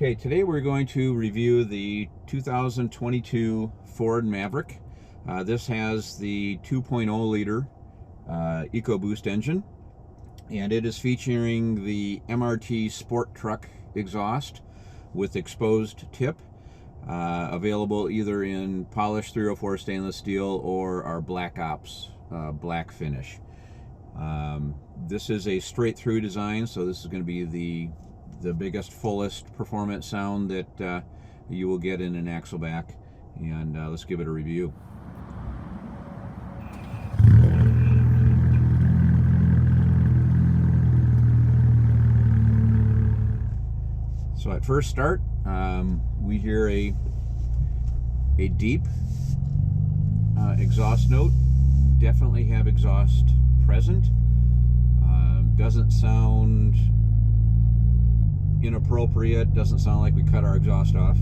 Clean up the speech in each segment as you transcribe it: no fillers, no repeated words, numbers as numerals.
Okay, today we're going to review the 2022 Ford Maverick. This has the 2.0 liter EcoBoost engine, and it is featuring the MRT Sport Truck exhaust with exposed tip, available either in polished 304 stainless steel or our Black Ops black finish. This is a straight-through design, so this is going to be the biggest, fullest performance sound that you will get in an Axleback. And let's give it a review. So at first start, we hear a deep exhaust note. Definitely have exhaust present. Doesn't sound inappropriate, doesn't sound like we cut our exhaust off.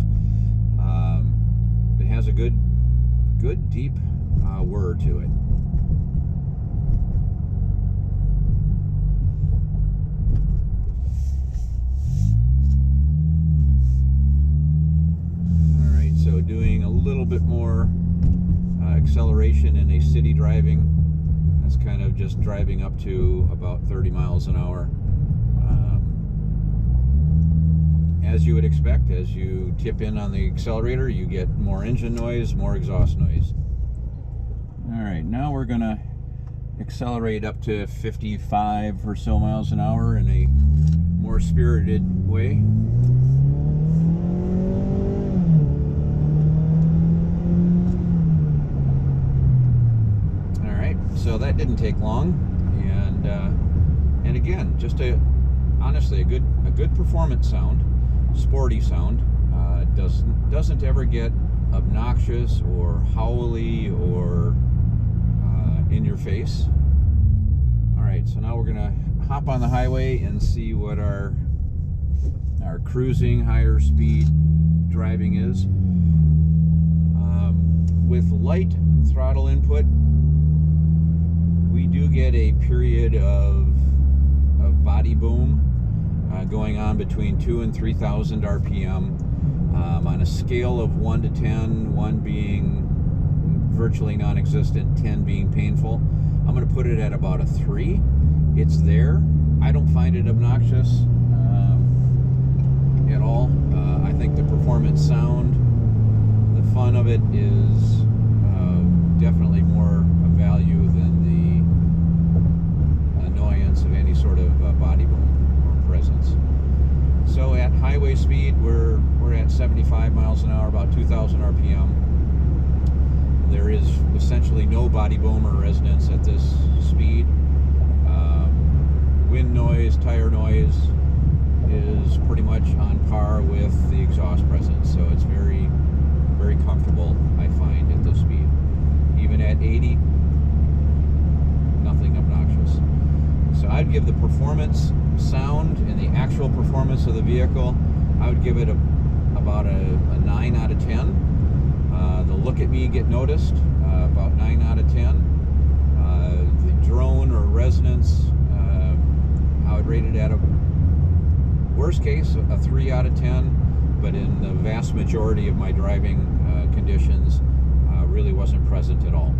It has a good deep whir to it. Alright, so doing a little bit more acceleration in a city driving. That's kind of just driving up to about 30 miles an hour. As you would expect, as you tip in on the accelerator, you get more engine noise, more exhaust noise. Alright, now we're going to accelerate up to 55 or so miles an hour in a more spirited way. Alright, so that didn't take long, and again, just honestly a good performance sound. Sporty sound. Doesn't ever get obnoxious or howly or in your face. Alright, so now we're gonna hop on the highway and see what our cruising higher speed driving is. With light throttle input, we do get a period of body boom going on between 2,000 and 3,000 RPM on a scale of 1 to 10, 1 being virtually non-existent, 10 being painful. I'm going to put it at about a 3. It's there. I don't find it obnoxious at all. I think the performance sound, the fun of it is definitely more of value than the annoyance of any sort of body boom presence. So at highway speed, we're at 75 miles an hour, about 2,000 RPM. There is essentially no body boom or resonance at this speed. Wind noise, tire noise is pretty much on par with the exhaust presence, so it's very, very comfortable, I find, at this speed. Even at 80, nothing obnoxious. So I'd give the performance sound and the actual performance of the vehicle, I would give it about a 9 out of 10. The look at me, get noticed, about 9 out of 10. The drone or resonance, I would rate it at a worst case a 3 out of 10, but in the vast majority of my driving conditions, really wasn't present at all.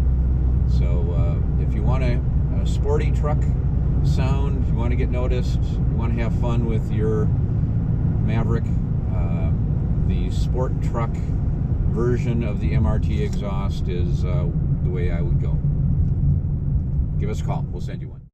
So if you want a sporty truck sound, if you want to get noticed, you want to have fun with your Maverick, the sport truck version of the MRT exhaust is the way I would go. Give us a call. We'll send you one.